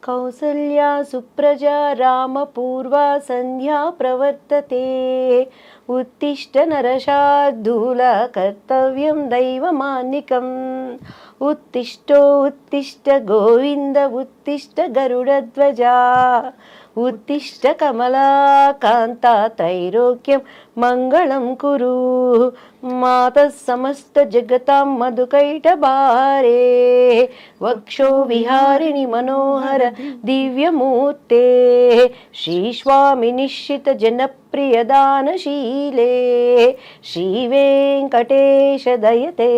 కౌసల్యా సుప్రజా రామపూర్వా సంధ్యా ప్రవర్తతే ఉత్తిష్ట నరశార్దూల కర్తవ్యం దైవమాన్నికం ఉత్తిష్టో ఉత్తిష్ట గోవింద ఉత్తిష్ట గరుడధ్వజా ఉత్తిష్ట కమలాకాంత త్రైలోక్యం మంగళం కురు మాతః సమస్త జగతాం మధుకైటభారే వక్షో విహారిణి మనోహర దివ్యమూర్తే శ్రీస్వామి నిశ్చిత జనప్రియదానశీలే శ్రీవేంకటేశ దయతే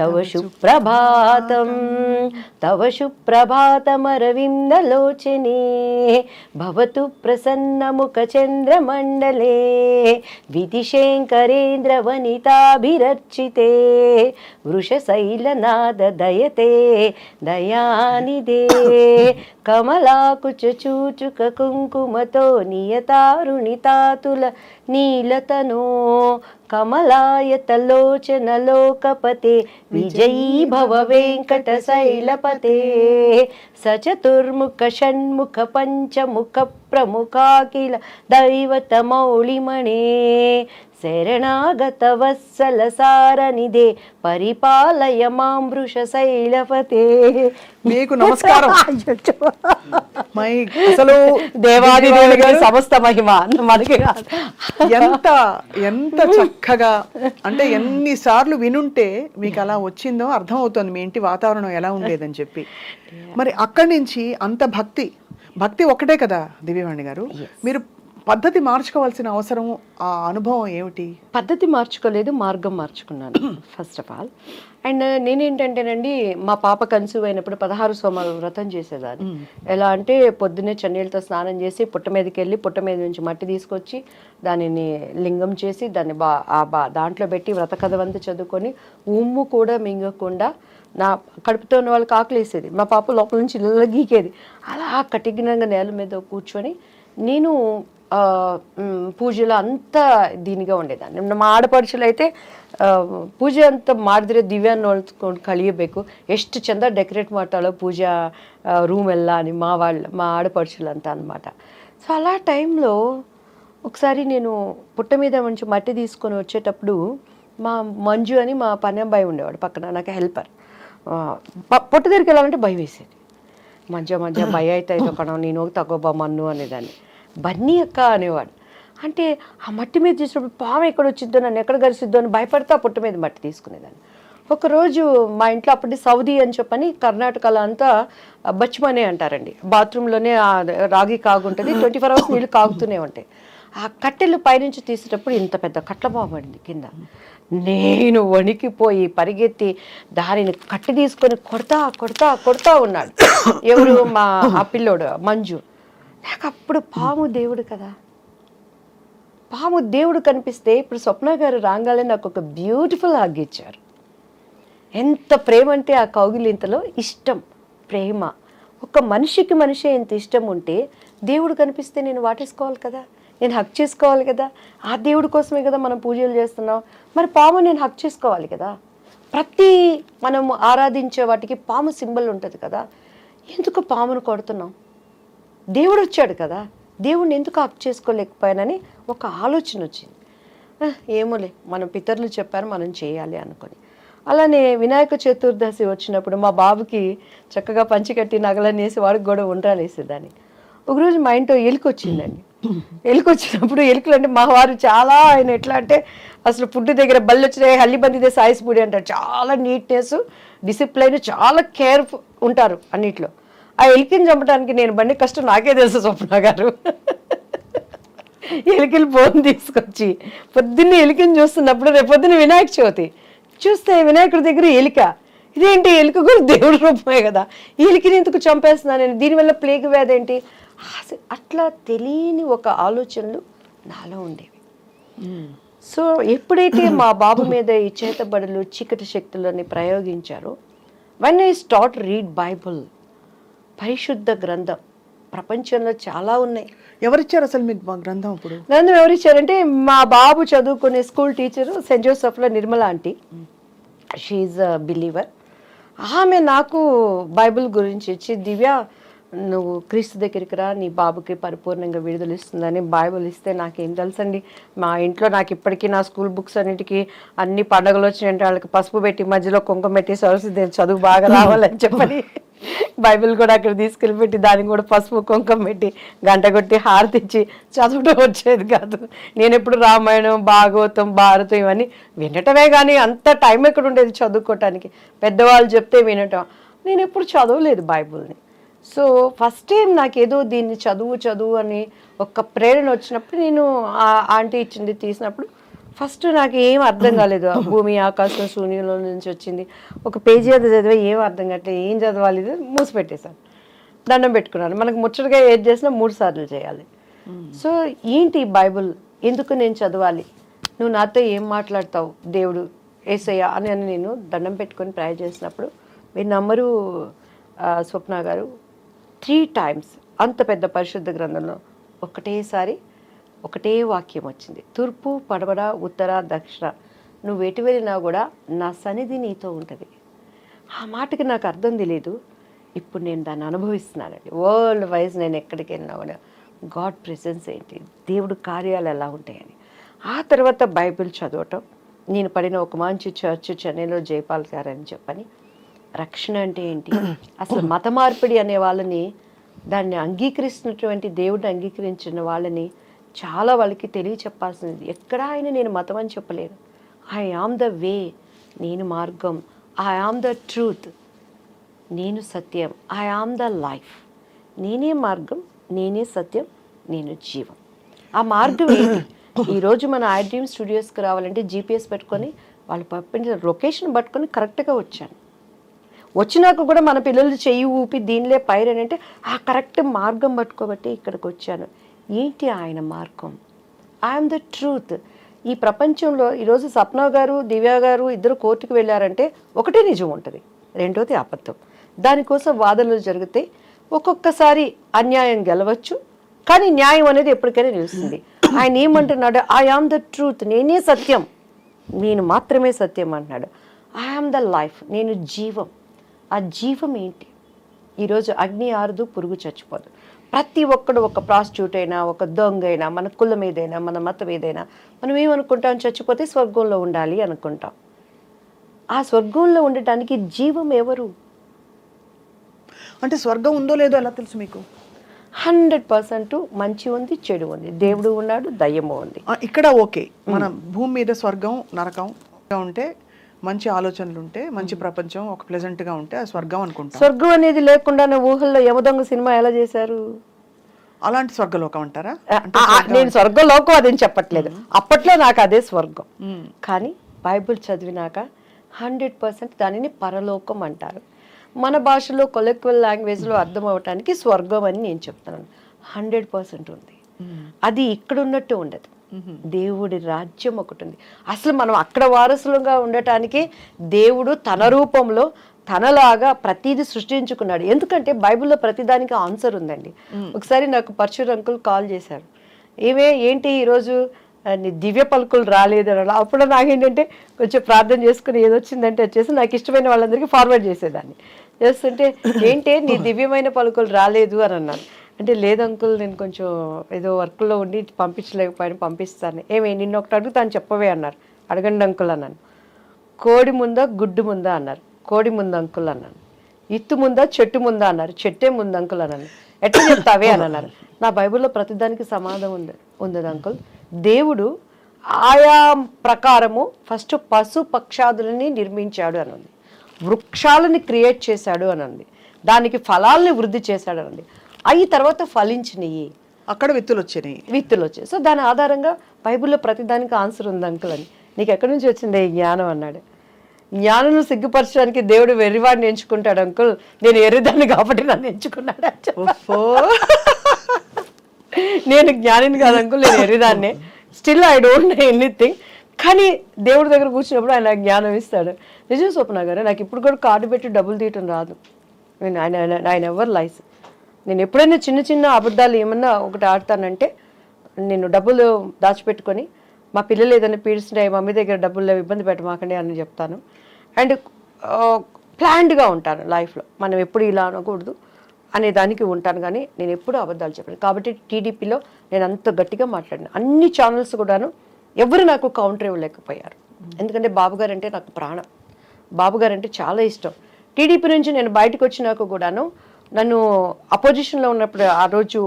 తవ సుప్రభాతం తవ సుప్రభాతమరవిందలోచనే భవతు ప్రసన్నముఖచంద్రమండలే విధిశేంకరేంద్ర వనితాభిరర్చితే వృషశైలనాద దయతే దయానిదే కమలాకుచూచుక కుంకుమతో నియతారుణితాతుల నీలతనో కమలాయతలోచన లోకపతే విజయీ భవ వెంకట శైలపతే సచతుర్ముఖ షణ్ముఖ పంచముఖ ప్రముఖాఖిల దైవతమౌళిమణే శరణాగత వత్సల సారనిదే పరిపాలయ మాం వృషశైలపతే. మీకు నమస్కారం. అసలు దేవాది దేవుడికి సమస్త మహిమ మనకి ఎంత ఎంత చక్కగా అంటే ఎన్నిసార్లు వినుంటే మీకు అలా వచ్చిందో అర్థం అవుతుంది మీ ఇంటి వాతావరణం ఎలా ఉండేదని చెప్పి. మరి అక్కడి నుంచి అంత భక్తి ఒక్కటే కదా దివ్యవాణి గారు, మీరు పద్ధతి మార్చుకోవాల్సిన అవసరం, ఆ అనుభవం ఏమిటి? పద్ధతి మార్చుకోలేదు, మార్గం మార్చుకున్నాను ఫస్ట్ ఆఫ్ ఆల్. అండ్ నేనేంటంటేనండి, మా పాప కన్సీవ్ అయినప్పుడు 16 సోమవారం వ్రతం చేసేదాన్ని. ఎలా అంటే పొద్దున్నే చన్నీళ్ళతో స్నానం చేసి పుట్ట మీదకి వెళ్ళి పుట్ట మీద నుంచి మట్టి తీసుకొచ్చి దానిని లింగం చేసి దాన్ని దాంట్లో పెట్టి వ్రత కథవంతా చదువుకొని ఉమ్ము కూడా మింగకుండా నా కడుపుతో ఉన్న వాళ్ళకి ఆకలేసేది. మా పాప లోపల నుంచి ఇళ్ళ గీకేది. అలా కటిగినంగా నేల మీద కూర్చొని నేను ಪೂಜೆಲ್ಲ ಅಂತ ದೀನಿಗೆ ఉండేదాన్ని. ನಮ್ಮ ಆಡಪಡಿಸಲು అయితే ಪೂಜೆ ಅಂತ ಮಾಡಿದ್ರೆ ದಿವ್ಯ ನೋಡ್ಕೊಂಡು ಕಳಿಯಬೇಕು, ಎಷ್ಟು ಚಂದ ಡೆಕೋರೇಟ್ ಮಾಡ್ತಾಳೋ ಪೂಜಾ ರೂಮ್ ಎಲ್ಲ మా ఆడపడుచులు అంతా అనమాట. సో అలా టైంలో ఒకసారి నేను పుట్ట మీద నుంచి మట్టి తీసుకొని వచ్చేటప్పుడు మా మంజు అని మా పని అబ్బాయి ఉండేవాడు పక్కన, నాకు హెల్పర్. పుట్ట దగ్గరికి వెళ్ళాలంటే భయం వేసేది. మధ్య భయ అయితే కణం నేను తగ్గోబా మన్ను అనేదాన్ని. బన్నీ అక్క అనేవాడు. అంటే ఆ మట్టి మీద చేసినప్పుడు పాము ఎక్కడ వచ్చిద్దో, నన్ను ఎక్కడ గరిసిద్దో అని భయపడితే ఆ పుట్ట మీద మట్టి తీసుకునేదాన్ని. ఒకరోజు మా ఇంట్లో అప్పటి సౌదీ అని చెప్పని కర్ణాటకలో అంతా బచ్మనే అంటారండి, బాత్రూంలోనే రాగి కాగుంటుంది, 24 hours నీళ్ళు కాగుతూనే ఉంటాయి. ఆ కట్టెలు పైనుంచి తీసేటప్పుడు ఇంత పెద్ద కట్ల పాము పడింది కింద. నేను వణికిపోయి పరిగెత్తి దానిని కట్టి తీసుకొని కొడతా ఉన్నాడు. ఎవరు? ఆ పిల్లోడు మంజు. నాకు అప్పుడు పాము దేవుడు కదా, పాము దేవుడు కనిపిస్తే ఇప్పుడు స్వప్న గారు రాగానే నాకు ఒక బ్యూటిఫుల్ హగ్ ఇచ్చారు. ఎంత ప్రేమ అంటే ఆ కౌగిలింతలో ఇష్టం, ప్రేమ. ఒక మనిషికి మనిషి ఎంత ఇష్టం ఉంటే దేవుడు కనిపిస్తే నేను వాటేసుకోవాలి కదా, నేను హక్ చేసుకోవాలి కదా. ఆ దేవుడి కోసమే కదా మనం పూజలు చేస్తున్నాం. మరి పాము నేను హక్ చేసుకోవాలి కదా. ప్రతి మనం ఆరాధించే వాటికి పాము సింబల్ ఉంటుంది కదా. ఎందుకు పామును కొడుతున్నాం? దేవుడు వచ్చాడు కదా, దేవుడిని ఎందుకు హక్ చేసుకోలేకపోయానని ఒక ఆలోచన వచ్చింది. ఏమోలే, మనం పితరులు చెప్పారు మనం చేయాలి అనుకొని. అలానే వినాయక చతుర్దశి వచ్చినప్పుడు మా బాబుకి చక్కగా పంచికట్టి నగలనేసి వేసి వాడికి కూడా ఉండ్రాలు వేసేదాన్ని. ఒకరోజు మా ఇంట్లో ఎలుక వచ్చిందండి. ఎలుక వచ్చినప్పుడు ఎలుకలు అంటే మా వారు చాలా, ఆయన ఎట్లా అంటే అసలు ఫుడ్ దగ్గర బళ్ళు వచ్చినాయి హల్లి బందిదే సాయిస్పూడి అంటారు. చాలా నీట్నెస్, డిసిప్లైన్, చాలా కేర్ఫుల్ ఉంటారు అన్నిట్లో. ఆ ఎలికని చంపడానికి నేను బండి కష్టం నాకే తెలుసు స్వప్న గారు. ఎలికలు బోన్ తీసుకొచ్చి పొద్దున్నే ఎలికని చూస్తున్నప్పుడు రేపు పొద్దున్న వినాయక చవితి చూస్తే వినాయకుడి దగ్గర ఎలిక. ఇదేంటి, ఎలుక కూడా దేవుడి రూపమే కదా, ఈ ఎలికని ఎందుకు చంపేస్తున్నాను నేను, దీనివల్ల ప్లేగ్ వ్యాధి ఏంటి, అట్లా తెలియని ఒక ఆలోచనలు నాలో ఉండేవి. సో ఎప్పుడైతే మా బాబు మీద ఈ చేతబడులు చీకటి శక్తులని ప్రయోగించారో, when I start read Bible, పరిశుద్ధ గ్రంథం, ప్రపంచంలో చాలా ఉన్నాయి. ఎవరిచ్చారు అసలు మీకు మా గ్రంథం? ఇప్పుడు గ్రంథం ఎవరిచ్చారంటే మా బాబు చదువుకునే స్కూల్ టీచరు సెయింట్ జోసెఫ్లో Nirmala aunty, she a believer. ఆమె నాకు బైబిల్ గురించి ఇచ్చి, దివ్య నువ్వు క్రీస్తు దగ్గరికి రా, నీ బాబుకి పరిపూర్ణంగా విడుదల ఇస్తుందని బైబిల్ ఇస్తే నాకేం తెలుసండి. మా ఇంట్లో నాకు ఇప్పటికీ నా స్కూల్ బుక్స్ అన్నిటికీ అన్ని పండుగలు వచ్చినాయంటే వాళ్ళకి పసుపు పెట్టి మధ్యలో కుంకుమ పెట్టి సరస్వతి చదువు బాగా రావాలని చెప్పని బైబిల్ కూడా అక్కడ తీసుకెళ్ళి పెట్టి దానికి కూడా పసుపు కుంకుమ పెట్టి గంట కొట్టి హారతి ఇచ్చి చదవడం వచ్చేది కాదు. నేను ఎప్పుడు రామాయణం, భాగవతం, భారతం ఇవన్నీ వినటమే కానీ అంత టైం ఎక్కడ ఉండేది చదువుకోవటానికి. పెద్దవాళ్ళు చెప్తే వినటం, నేను ఎప్పుడు చదవలేదు బైబిల్ని. సో ఫస్ట్ టైం నాకేదో దీన్ని చదువు అని ఒక ప్రేరణ వచ్చినప్పుడు నేను ఆంటీ ఇచ్చింది తీసినప్పుడు ఫస్ట్ నాకు ఏం అర్థం కాలేదు. భూమి ఆకాశం శూన్యంలో నుంచి వచ్చింది, ఒక పేజీ అది చదివే ఏం అర్థం కావట్లేదు, ఏం చదవాలి ఇది మూసి పెట్టేశాను, దండం పెట్టుకున్నాను. మనకు ముచ్చటగా ఏది చేసినా 3 సార్లు చేయాలి. సో ఏంటి బైబుల్, ఎందుకు నేను చదవాలి, నువ్వు నాతో ఏం మాట్లాడతావు దేవుడు యేసయ్య అని నేను దండం పెట్టుకొని ప్రేయర్ చేసినప్పుడు, మీరు నమ్మరు స్వప్న గారు, 3 times అంత పెద్ద పరిశుద్ధ గ్రంథంలో ఒకటేసారి ఒకటే వాక్యం వచ్చింది, తూర్పు పడమర ఉత్తర దక్షిణ నువ్వు ఎటు వెళ్ళినా కూడా నా సన్నిధి నీతో ఉంటుంది. ఆ మాటకి నాకు అర్థం తెలియదు, ఇప్పుడు నేను దాన్ని అనుభవిస్తున్నానండి. వరల్డ్ వైజ్ నేను ఎక్కడికి వెళ్ళినా కూడా గాడ్ ప్రెసెన్స్ ఏంటి, దేవుడు కార్యాలు ఎలా ఉంటాయని. ఆ తర్వాత బైబిల్ చదవటం, నేను పడిన ఒక మంచి చర్చ్ చెన్నైలో జైపాల్ గారు అని చెప్పని, రక్షణ అంటే ఏంటి, అసలు మత మార్పిడి అనే వాళ్ళని, దాన్ని అంగీకరిస్తున్నటువంటి దేవుడిని అంగీకరించిన వాళ్ళని చాలా వాళ్ళకి తెలియచెప్పాల్సింది. ఎక్కడా ఆయన నేను మతం అని చెప్పలేను. ఐ ఆమ్ ద వే, నేను మార్గం, ఐ ఆమ్ ద ట్రూత్, నేను సత్యం, ఐ ఆమ్ ద లైఫ్, నేనే మార్గం, నేనే సత్యం, నేను జీవం. ఆ మార్గం ఏంటి? ఈరోజు మన ఐడ్రీమ్ స్టూడియోస్కి రావాలంటే జీపీఎస్ పెట్టుకొని వాళ్ళు పంపించిన లొకేషన్ పట్టుకొని కరెక్ట్గా వచ్చాను. వచ్చినాక కూడా మన పిల్లలు చెయ్యి ఊపి దీనిలే పైరని అంటే ఆ కరెక్ట్ మార్గం పట్టుకోబట్టి ఇక్కడికి వచ్చాను. ఏంటి ఆయన మార్గం? I'm the truth. ఈ ప్రపంచంలో ఈరోజు సప్న గారు, దివ్య గారు ఇద్దరు కోర్టుకు వెళ్ళారంటే ఒకటే నిజం ఉంటుంది, రెండోది అబద్ధం. దానికోసం వాదనలు జరిగితే ఒక్కొక్కసారి అన్యాయం గెలవచ్చు, కానీ న్యాయం అనేది ఎప్పటికైనా నిలుస్తుంది. ఆయన ఏమంటున్నాడు? ఐ ఆమ్ ద ట్రూత్, నేనే సత్యం, నేను మాత్రమే సత్యం అంటున్నాడు. ఐ ఆమ్ ద లైఫ్, నేను జీవం. ఆ జీవం ఏంటి? ఈరోజు అగ్ని ఆరదు, పురుగు చచ్చిపోదు. ప్రతి ఒక్కడు, ఒక ప్రాస్టిట్యూట్ అయినా, ఒక దొంగ అయినా, మన కులం ఏదైనా, మన మతం ఏదైనా, మనం ఏమనుకుంటాం? చచ్చిపోతే స్వర్గంలో ఉండాలి అనుకుంటాం. ఆ స్వర్గంలో ఉండటానికి జీవం ఎవరు? అంటే స్వర్గం ఉందో లేదో ఎలా తెలుసు మీకు? 100% మంచి ఉంది, చెడు ఉంది, దేవుడు ఉన్నాడు, దయ్యము ఉంది. ఇక్కడ ఓకే, మన భూమి మీద స్వర్గం నరకం ఉంటే, మంచి ఆలోచనలు ఉంటే, మంచి ప్రపంచం ఒక ప్లెజెంట్గా ఉంటే ఆ స్వర్గం అనుకుంటాం. స్వర్గం అనేది లేకుండా ఊహల్లో యమదొంగ సినిమా ఎలా చేశారు? అలాంటి స్వర్గలోకం అంటారా? నేను స్వర్గలోకం అదేం చెప్పట్లేదు, అప్పట్లో నాకు అదే స్వర్గం. కానీ బైబిల్ చదివినాక 100% దానిని పరలోకం అంటారు. మన భాషలో కొలెక్వల్ లాంగ్వేజ్లో అర్థం అవటానికి స్వర్గం అని నేను చెప్తున్నాను. 100% ఉంది. అది ఇక్కడ ఉన్నట్టు ఉండదు. దేవుడి రాజ్యం ఒకటి ఉంది. అసలు మనం అక్కడ వారసులుగా ఉండటానికి దేవుడు తన రూపంలో తనలాగా ప్రతిదీ సృష్టించుకున్నాడు. ఎందుకంటే బైబిల్లో ప్రతిదానికి ఆన్సర్ ఉందండి. ఒకసారి నాకు పరశుర్ అంకుల్ కాల్ చేశారు, ఏంటి ఈరోజు నీ దివ్య పలుకులు రాలేదు అని. అప్పుడు నాకేంటంటే కొంచెం ప్రార్థన చేసుకుని ఏదొచ్చిందంటే వచ్చేసి నాకు ఇష్టమైన వాళ్ళందరికీ ఫార్వర్డ్ చేసేదాన్ని. చేస్తుంటే ఏంటి నీ దివ్యమైన పలుకులు రాలేదు అని అన్నాను. అంటే లేదు అంకుల్, నేను కొంచెం ఏదో వర్క్లో ఉండి పంపించలేకపోయాను, పంపిస్తాను. నిన్న ఒకటి అడుగుతాను చెప్పవే అన్నారు. అడగండి అంకుల్ అన్నాను. కోడి ముందా గుడ్డు ముందా అన్నారు. కోడి ముందు అంకుల్ అన్నాను. ఇత్తు ముందా చెట్టు ముందా అన్నారు. చెట్టే ముందు అంకుల్ అన్నాను. ఎట్లా చెప్తావే అని అన్నారు. నా బైబిల్లో ప్రతిదానికి సమాధానం ఉంది అంకుల్. దేవుడు ఆయా ప్రకారము ఫస్ట్ పశు పక్షాదులని నిర్మించాడు అని ఉంది, వృక్షాలని క్రియేట్ చేశాడు అని ఉంది, దానికి ఫలాల్ని వృద్ధి చేశాడు అని ఉంది. అవి తర్వాత ఫలించినవి, అక్కడ విత్తులు వచ్చాయి. సో దాని ఆధారంగా బైబిల్లో ప్రతిదానికి ఆన్సర్ ఉంది అంకుల్ అని. నీకు ఎక్కడి నుంచి వచ్చింది ఈ జ్ఞానం అన్నాడు. జ్ఞానం సిగ్గుపరచడానికి దేవుడు వెర్రివాడిని ఎంచుకుంటాడు అంకుల్, నేను ఎర్రిదాన్ని కాబట్టి నన్ను ఎంచుకున్నాడు. నేను జ్ఞానిని కాదు అంకుల్, నేను ఎర్రిదాన్నే, still I don't know anything. కానీ దేవుడి దగ్గర కూర్చున్నప్పుడు ఆయన జ్ఞానం ఇస్తాడు. నిజం స్వప్న గారు, నాకు ఇప్పుడు కూడా కార్డు పెట్టి డబ్బులు తీయటం రాదు. ఆయన ఎవరు లైస్. నేను ఎప్పుడైనా చిన్న చిన్న అబద్ధాలు ఏమన్నా ఒకటి ఆడతానంటే, నేను డబ్బులు దాచిపెట్టుకొని మా పిల్లలు ఏదైనా పీడిస్తుంటే మమ్మీ దగ్గర డబ్బులు ఇబ్బంది పెట్టమాకండి అని చెప్తాను. అండ్ ప్లాన్డ్గా ఉంటాను లైఫ్లో. మనం ఎప్పుడు ఇలా అనకూడదు, అనే దానికి ఉంటాను, కానీ నేను ఎప్పుడూ అబద్ధాలు చెప్పాను. కాబట్టి టీడీపీలో నేను అంత గట్టిగా మాట్లాడిన అన్ని ఛానల్స్ కూడాను ఎవరు నాకు కౌంటర్ ఇవ్వలేకపోయారు. ఎందుకంటే బాబు గారు అంటే నాకు ప్రాణం, బాబు గారు అంటే చాలా ఇష్టం. టీడీపీ నుంచి నేను బయటకు వచ్చినాక కూడాను నన్ను అపోజిషన్లో ఉన్నప్పుడు ఆ రోజు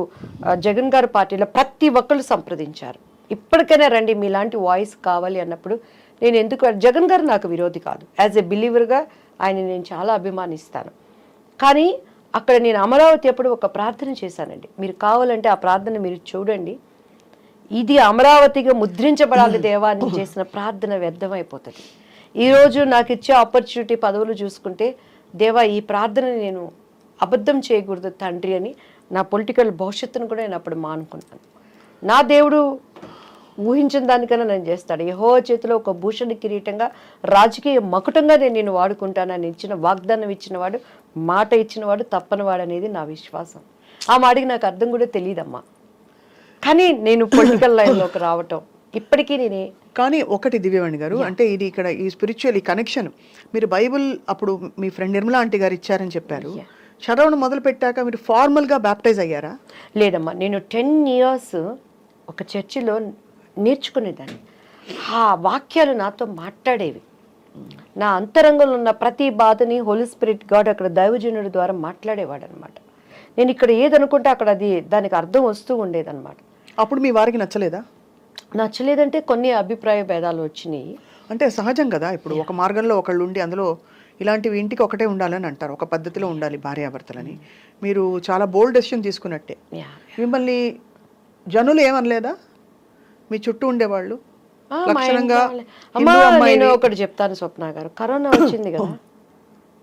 జగన్ గారి పార్టీలో ప్రతి ఒక్కళ్ళు సంప్రదించారు, ఇప్పటికైనా రండి మీలాంటి వాయిస్ కావాలి అన్నప్పుడు నేను ఎందుకు, జగన్ గారు నాకు విరోధి కాదు, యాజ్ ఎ బిలీవర్గా ఆయన నేను చాలా అభిమానిస్తాను. కానీ అక్కడ నేను అమరావతి అప్పుడు ఒక ప్రార్థన చేశానండి, మీరు కావాలంటే ఆ ప్రార్థన మీరు చూడండి, ఇది అమరావతిగా ముద్రించబడాలి దేవా అని చేసిన ప్రార్థన వ్యర్థమైపోతుంది. ఈరోజు నాకు ఇచ్చే ఆపర్చునిటీ పదవులు చూసుకుంటే దేవా ఈ ప్రార్థనని నేను అబద్ధం చేయకూడదు తండ్రి అని నా పొలిటికల్ భవిష్యత్తును కూడా నేను అప్పుడు మానుకున్నాను. నా దేవుడు ఊహించిన దానికన్నా నేను చేస్తాడు. యెహోవా చేతిలో ఒక భూషణ కిరీటంగా రాజకీయ మకుటంగా నేను వాడుకుంటానని ఇచ్చిన వాగ్దానం ఇచ్చినవాడు, మాట ఇచ్చినవాడు తప్పనివాడు అనేది నా విశ్వాసం. ఆ మాటకి నాకు అర్థం కూడా తెలియదమ్మా, కానీ నేను పొలిటికల్ లైన్లోకి రావటం ఇప్పటికీ నేనే. కానీ ఒకటి దివ్యవాణి గారు, అంటే ఇది ఇక్కడ ఈ స్పిరిచువల్ ఈ కనెక్షన్, మీరు బైబిల్ అప్పుడు మీ ఫ్రెండ్ నిర్మలా ఆంటీ గారు ఇచ్చారని చెప్పారు, చదవడం మొదలు పెట్టాక మీరు ఫార్మల్గా బ్యాప్టైజ్ అయ్యారా? లేదమ్మా, నేను 10 years ఒక చర్చిలో నేర్చుకునేదాన్ని. ఆ వాక్యాలు నాతో మాట్లాడేవి, నా అంతరంగంలో ఉన్న ప్రతి బాధని హోలీ స్పిరిట్ గాడ్ అక్కడ దైవజనుడి ద్వారా మాట్లాడేవాడు అనమాట. నేను ఇక్కడ ఏదనుకుంటే అక్కడ అది దానికి అర్థం వస్తూ ఉండేదన్నమాట. అప్పుడు మీ వారికి నచ్చలేదా? నచ్చలేదంటే కొన్ని అభిప్రాయ భేదాలు వచ్చినాయి. అంటే సహజం కదా, ఇప్పుడు ఒక మార్గంలో ఒకళ్ళు ఉండి అందులో ఇలాంటివి ఇంటికి ఒకటే ఉండాలని అంటారు, ఒక పద్ధతిలో ఉండాలి భార్యాభర్తలని. మీరు చాలా బోల్డ్ డెసిషన్ తీసుకున్నట్టే. మిమ్మల్ని జనులు ఏమనలేదా మీ చుట్టూ ఉండేవాళ్ళు? లక్షణంగా నేను ఒకటి చెప్తాను స్వప్న గారు, కరోనా వచ్చింది కదా,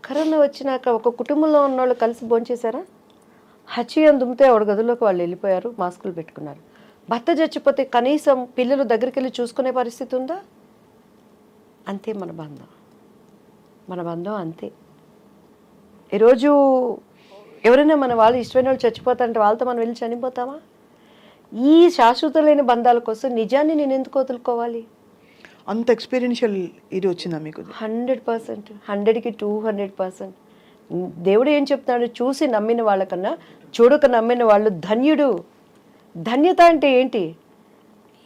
కరోనా వచ్చినాక ఒక కుటుంబంలో ఉన్న వాళ్ళు కలిసి భోంచేశారా? హచ్చియం దుమ్మితే ఒక గదిలోకి వాళ్ళు వెళ్ళిపోయారు, మాస్కులు పెట్టుకున్నారు. భర్త చచ్చిపోతే కనీసం పిల్లలు దగ్గరికి వెళ్ళి చూసుకునే పరిస్థితి ఉందా? అంతే మన బంధం, మన బంధం అంతే. ఈరోజు ఎవరైనా మన వాళ్ళు ఇష్టమైన వాళ్ళు చచ్చిపోతారంటే వాళ్ళతో మనం వెళ్ళి చనిపోతామా? ఈ శాశ్వత లేని బంధాల కోసం నిజాన్ని నేను ఎందుకు వదులుకోవాలి? అంత ఎక్స్పీరియన్షియల్ ఇది వచ్చిందా మీకు? 100%, 100కి 200%. దేవుడు ఏం చెప్తున్నాడు, చూసి నమ్మిన వాళ్ళకన్నా చూడక నమ్మిన వాళ్ళు ధన్యుడు. ధన్యత అంటే ఏంటి?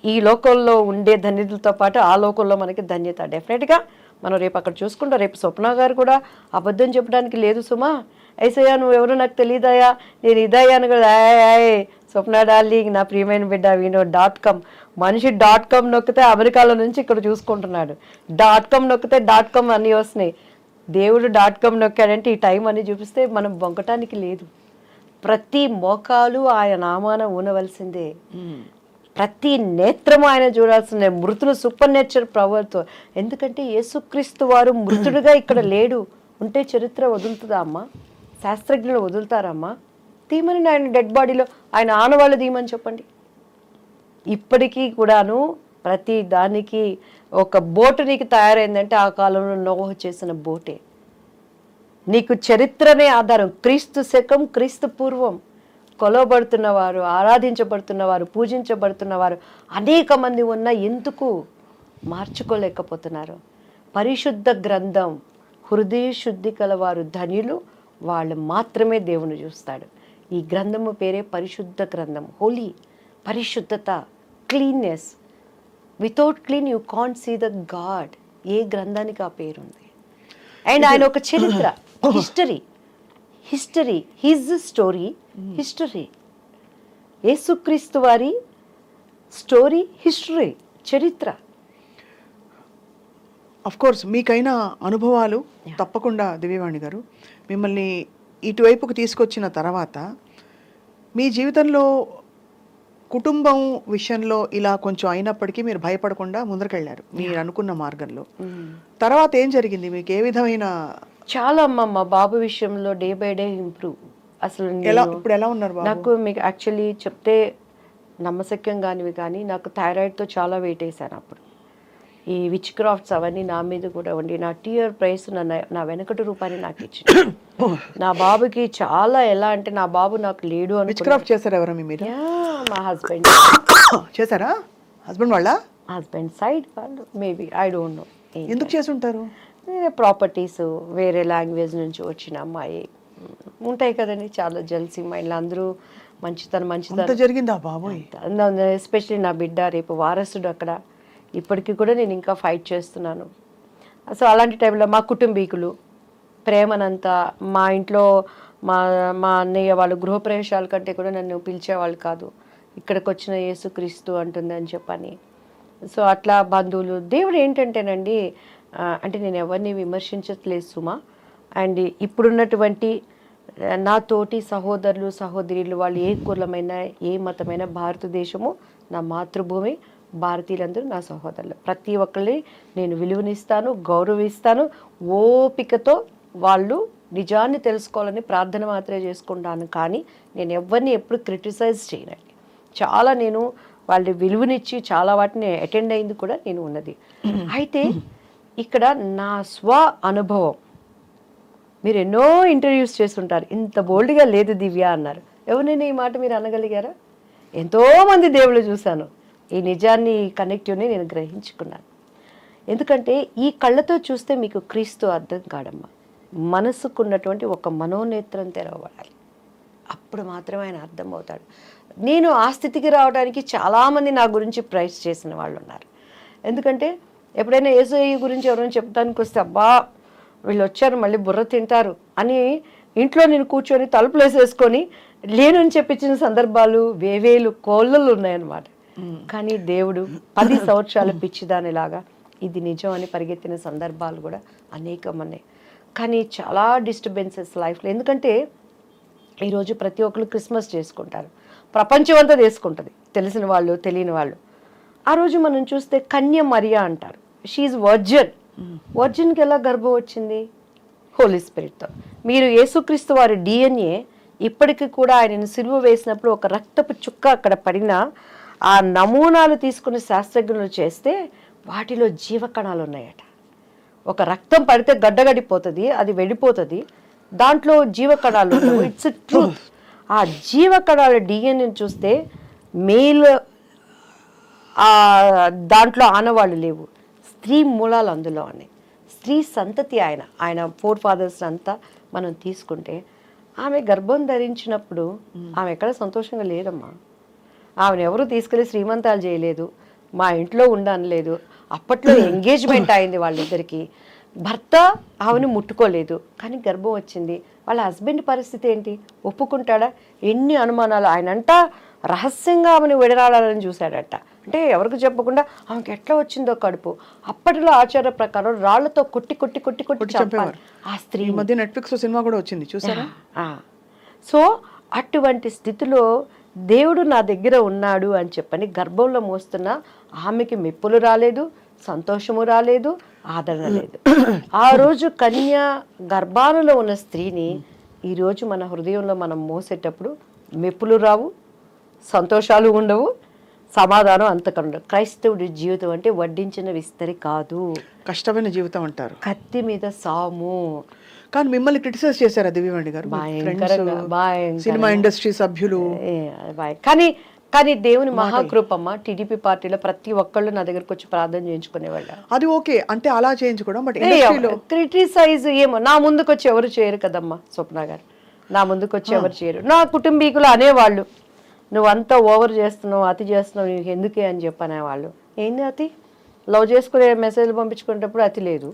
ఈ లోకంలో ఉండే ధన్యతలతో పాటు ఆ లోకంలో మనకి ధన్యత. డెఫినెట్గా మనం రేపు అక్కడ చూసుకుంటాం. రేపు స్వప్న గారు కూడా అబద్ధం చెప్పడానికి లేదు సుమా, ఐసయ్యా నువ్వెవరో నాకు తెలియదయా, నేను ఇదయ్యా అని కూడా స్వప్న డార్లింగ్ నా ప్రియమైన బిడ్డ వినో.com. మనిషి .com నొక్కితే అమెరికాలో నుంచి ఇక్కడ చూసుకుంటున్నాడు, .com నొక్కితే .com అన్నీ వస్తున్నాయి. దేవుడు .com నొక్కాడంటే ఈ టైం అని చూపిస్తే మనం బొంకటానికి లేదు. ప్రతి మోకాలు ఆయన నామాన ఊనవలసిందే, ప్రతి నేత్రము ఆయన చూడాల్సిందే. మృతులు సూపర్ నేచర్ పవర్తో, ఎందుకంటే యేసుక్రీస్తు వారు మృతుడుగా ఇక్కడ లేడు. ఉంటే చరిత్ర వదులుతుందా అమ్మా? శాస్త్రజ్ఞులు వదులుతారమ్మా? తీమని ఆయన డెడ్ బాడీలో ఆయన ఆనవాళ్ళు తీయమని చెప్పండి. ఇప్పటికీ కూడాను ప్రతి దానికి ఒక బోటు నీకు తయారైందంటే ఆ కాలంలో నోహ చేసిన బోటే. నీకు చరిత్రనే ఆధారం. క్రీస్తు శకం, క్రీస్తు పూర్వం కొలవబడుతున్నవారు, ఆరాధించబడుతున్నవారు, పూజించబడుతున్నవారు అనేక మంది ఉన్న ఎందుకు మార్చుకోలేకపోతున్నారు? పరిశుద్ధ గ్రంథం, హృదయ శుద్ధి కలవారు ధన్యులు, వాళ్ళు మాత్రమే దేవుని చూస్తాడు. ఈ గ్రంథము పేరే పరిశుద్ధ గ్రంథం. హోలీ, పరిశుద్ధత, cleanness. Without clean you can't see the God. ఏ గ్రంథానికి ఆ పేరుంది? అండ్ ఆయన ఒక చరిత్ర, హిస్టరీ, హిజ్ స్టోరీ, హిస్టరీ. యేసుక్రీస్తు వారి స్టోరీ, హిస్టరీ, చరిత్ర. అఫ్ కోర్స్ మీకైనా అనుభవాలు తప్పకుండా దివ్యవాణి గారు మిమ్మల్ని ఇటువైపుకు తీసుకొచ్చిన తర్వాత మీ జీవితంలో కుటుంబం విషయంలో ఇలా కొంచెం అయినప్పటికీ మీరు భయపడకుండా ముందరకెళ్ళారు మీరు అనుకున్న మార్గంలో. తర్వాత ఏం జరిగింది? మీకు ఏ విధమైన చాలా అమ్మ, మా బాబు విషయంలో డే బై డే ఇంప్రూవ్. అసలు ఇప్పుడు ఎలా ఉన్నారు బాబు? నాకు మీకు యాక్చువల్లీ చెప్తే నమ్మశక్యం కానివి, కానీ నాకు థైరాయిడ్తో చాలా వెయిట్ వేసాను అప్పుడు. ఈ విచ్ క్రాఫ్ట్స్ అవన్నీ నా మీద కూడా ఉండి నా టీఆర్ ప్రైస్ నా వెనకటి రూపాయని నాకు ఇచ్చింది. నా బాబుకి చాలా ఎలా అంటే, నా బాబు నాకు లేడు అని. విచ్ క్రాఫ్ట్ చేశారు ఎవరు మీ మీద? మా హస్బెండ్ చేశారా? హస్బెండ్ వాళ్ళ? హస్బెండ్ సైడ్ వాళ్ళు మేబీ, ఐ డోంట్ నో. ఎందుకు చేసి ఉంటారు? ప్రాపర్టీస్, వేరే లాంగ్వేజ్ నుంచి వచ్చిన అమ్మాయి ఉంటాయి కదండి చాలా జెల్సీ మైండ్లో, అందరూ మంచితనం అంత జరిగిందా బాబోయ్? ఎస్పెషలీ నా బిడ్డ రేపు వారసుడు అక్కడ, ఇప్పటికీ కూడా నేను ఇంకా ఫైట్ చేస్తున్నాను. సో అలాంటి టైంలో మా కుటుంబీకులు ప్రేమనంతా, మా ఇంట్లో మా మా అన్నయ్య వాళ్ళు గృహప్రవేశాల కంటే కూడా నన్ను పిలిచేవాళ్ళు కాదు, ఇక్కడికి వచ్చిన యేసుక్రీస్తు అంటుంది అని చెప్పని. సో అట్లా బంధువులు, దేవుడు ఏంటంటేనండి, అంటే నేను ఎవరిని విమర్శించట్లేదు సుమా. అండ్ ఇప్పుడున్నటువంటి నా తోటి సహోదరులు సహోదరులు వాళ్ళు ఏ కులమైన ఏ మతమైన, భారతదేశము నా మాతృభూమి, భారతీయులందరూ నా సహోదరులు, ప్రతి ఒక్కరిని నేను విలువనిస్తాను, గౌరవిస్తాను. ఓపికతో వాళ్ళు నిజాన్ని తెలుసుకోవాలని ప్రార్థన మాత్రమే చేసుకుంటాను, కానీ నేను ఎవరిని ఎప్పుడు క్రిటిసైజ్ చేయనండి. చాలా నేను వాళ్ళ విలువనిచ్చి చాలా వాటిని అటెండ్ అయింది కూడా నేను ఉన్నది. అయితే ఇక్కడ నా స్వ అనుభవం, మీరు ఎన్నో ఇంటర్వ్యూస్ చేస్తుంటారు, ఇంత బోల్డ్గా లేదు దివ్య అన్నారు. ఎవరినైనా ఈ మాట మీరు అనగలిగారా? ఎంతోమంది దేవుళ్ళు చూశాను, ఈ నిజాన్ని, ఈ కనెక్టివ్ని నేను గ్రహించుకున్నాను. ఎందుకంటే ఈ కళ్ళతో చూస్తే మీకు క్రీస్తు అర్థం కాడమ్మా, మనసుకున్నటువంటి ఒక మనోనేత్రం తెరవబడాలి, అప్పుడు మాత్రమే ఆయన అర్థమవుతాడు. నేను ఆ స్థితికి రావడానికి చాలామంది నా గురించి ప్రైజ్ చేసిన వాళ్ళు ఉన్నారు. ఎందుకంటే ఎప్పుడైనా యేసయ్య గురించి ఎవరైనా చెప్తానికి వస్తే, అబ్బా వీళ్ళు వచ్చారు మళ్ళీ బుర్ర తింటారు అని ఇంట్లో నేను కూర్చొని తలుపులు వేసేసుకొని లేనని చెప్పించిన సందర్భాలు వేవేలు కోళ్ళలు ఉన్నాయన్నమాట. కానీ దేవుడు 10 సంవత్సరాల పిచ్చిదానిలాగా ఇది నిజం అని పరిగెత్తిన సందర్భాలు కూడా అనేకం ఉన్నాయి. కానీ చాలా డిస్టర్బెన్సెస్ లైఫ్లో. ఎందుకంటే ఈరోజు ప్రతి ఒక్కరు క్రిస్మస్ చేసుకుంటారు, ప్రపంచం అంతా చేసుకుంటుంది, తెలిసిన వాళ్ళు తెలియని వాళ్ళు. ఆ రోజు మనం చూస్తే కన్య మరియా అంటారు, షీఈ్ వర్జిన్. వర్జిన్కి ఎలా గర్భం వచ్చింది? హోలీ స్పిరిట్తో. మీరు యేసుక్రీస్తు వారి డిఎన్ఏ ఇప్పటికీ కూడా ఆయనను సిలువ వేసినప్పుడు ఒక రక్తపు చుక్క అక్కడ పడిన ఆ నమూనాలు తీసుకుని శాస్త్రజ్ఞులు చేస్తే వాటిలో జీవకణాలు ఉన్నాయట. ఒక రక్తం పడితే గడ్డగడిపోతుంది, అది వెళ్ళిపోతుంది, దాంట్లో జీవకణాలు ఉండవు. It's truth. ఆ జీవకణాల డిఎన్ఏని చూస్తే మేల్ దాంట్లో ఆనవాళ్ళు లేవు, స్త్రీ మూలాలు అందులో ఉన్నాయి, స్త్రీ సంతతి. ఆయన 4 ఫాదర్స్ అంతా మనం తీసుకుంటే ఆమె గర్భం ధరించినప్పుడు ఆమె ఎక్కడ సంతోషంగా లేదమ్మా. ఆమెను ఎవరు తీసుకెళ్ళి శ్రీమంతాలు చేయలేదు, మా ఇంట్లో ఉండనలేదు. అప్పట్లో ఎంగేజ్మెంట్ అయింది వాళ్ళిద్దరికి, భర్త ఆమెను ముట్టుకోలేదు, కానీ గర్భం వచ్చింది. వాళ్ళ హస్బెండ్ పరిస్థితి ఏంటి? ఒప్పుకుంటాడా? ఎన్ని అనుమానాలు. ఆయనంట రహస్యంగా ఆమెను విడనాడాలని చూశాడట. అంటే ఎవరికి చెప్పకుండా ఆమెకి ఎట్లా వచ్చిందో కడుపు. అప్పటిలో ఆచార ప్రకారం రాళ్లతో కొట్టి కొట్టి కొట్టి కొట్టి చంపారు ఆ స్త్రీ. ఈ మధ్య నెట్ఫ్లిక్స్ సినిమా కూడా వచ్చింది, చూసారా? సో అటువంటి స్థితిలో దేవుడు నా దగ్గర ఉన్నాడు అని చెప్పని గర్భంలో మోస్తున్న ఆమెకి మెప్పులు రాలేదు, సంతోషము రాలేదు, ఆదరణ లేదు. ఆ రోజు కన్య గర్భాలలో ఉన్న స్త్రీని ఈరోజు మన హృదయంలో మనం మోసేటప్పుడు మెప్పులు రావు, సంతోషాలు ఉండవు, సమాధానం అంతకండు. క్రైస్తవుడి జీవితం అంటే వడ్డించిన విస్తరి కాదు, కష్టమైన జీవితం అంటారు, కత్తి మీద సాము. కానీ మిమ్మల్ని క్రిటిసైజ్ చేశారా దివ్యవాణి గారు? సినిమా ఇండస్ట్రీ సభ్యులు. కానీ దేవుని మహాకృపమ్మ, టీడీపీ పార్టీలో ప్రతి ఒక్కళ్ళు నా దగ్గరకు వచ్చి ప్రార్థన చేయించుకునేవాళ్ళు. అది ఓకే అంటే అలా చేయించుకోవడం, బట్ క్రిటిసైజ్ ఏమో నా ముందుకు వచ్చి ఎవరు చేయరు కదమ్మా స్వప్న గారు, నా ముందుకు వచ్చి ఎవరు చేయరు. నా కుటుంబీకులు అనేవాళ్ళు, నువ్వు అంతా ఓవర్ చేస్తున్నావు, అతి చేస్తున్నావు, నీకు ఎందుకే అని చెప్పనేవాళ్ళు. ఏంది అతి? లవ్ చేసుకునే మెసేజ్లు పంపించుకునేటప్పుడు అతి లేదు,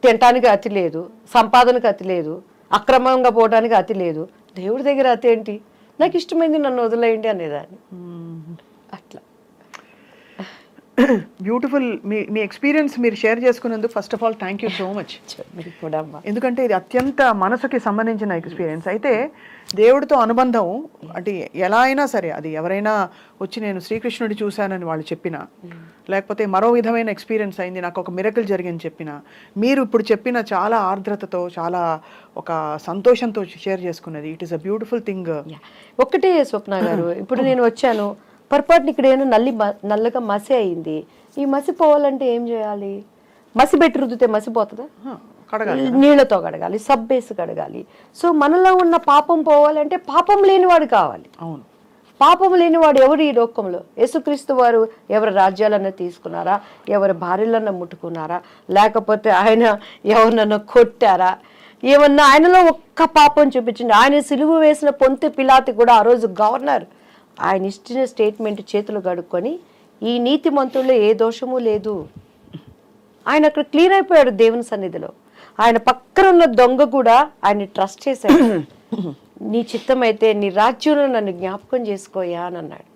తినటానికి అతి లేదు, సంపాదనకు అతి లేదు, అక్రమంగా పోవడానికి అతి లేదు. దేవుడి దగ్గర అతి ఏంటి? నాకు ఇష్టమైంది నన్ను వదిలేయండి అనేదాన్ని. అట్లా బ్యూటిఫుల్. మీ ఎక్స్పీరియన్స్ మీరు షేర్ చేసుకున్నందుకు first of all thank you so much. ఎందుకంటే ఇది అత్యంత మనసుకి సంబంధించిన ఎక్స్పీరియన్స్. అయితే దేవుడితో అనుబంధం అంటే ఎలా అయినా సరే, అది ఎవరైనా వచ్చి నేను శ్రీకృష్ణుడి చూశానని వాళ్ళు చెప్పినా, లేకపోతే మరో విధమైన ఎక్స్పీరియన్స్ అయింది, నాకు ఒక మిరకల్ జరిగింది చెప్పినా, మీరు ఇప్పుడు చెప్పిన చాలా ఆర్ద్రతతో, చాలా ఒక సంతోషంతో షేర్ చేసుకున్నది, it is a beautiful thing. ఒకటే స్వప్న గారు, ఇప్పుడు నేను వచ్చాను, పొరపాటున ఇక్కడ ఏమో నల్లగా మసి అయింది. ఈ మసి పోవాలంటే ఏం చేయాలి? మసి పెట్టి రుద్దితే మసిపోతుందా? నీళ్లతో కడగాలి, సబ్బేసి కడగాలి. సో మనలో ఉన్న పాపం పోవాలంటే పాపం లేనివాడు కావాలి. అవును, పాపం లేనివాడు ఎవరు ఈ లోకంలో? యేసుక్రీస్తు వారు ఎవరి రాజ్యాలన్నా తీసుకున్నారా? ఎవరి భార్యలన్నా ముట్టుకున్నారా? లేకపోతే ఆయన ఎవరినన్నా కొట్టారా? ఏమన్నా ఆయనలో ఒక్క పాపం చూపించండి. ఆయన సిలువ వేసిన పొంతె పిలాతు కూడా ఆ రోజు గవర్నర్, ఆయన ఇచ్చిన స్టేట్మెంట్ చేతులు కడుక్కొని ఈ నీతిమంతుల్లో ఏ దోషము లేదు, ఆయన అక్కడ క్లీన్ అయిపోయాడు దేవుని సన్నిధిలో. ఆయన పక్కన ఉన్న దొంగ కూడా ఆయన ట్రస్ట్ చేశాడు. నీ చిత్తమైతే నీ రాజ్యంలో నన్ను జ్ఞాపకం చేసుకోయా అని అన్నాడు.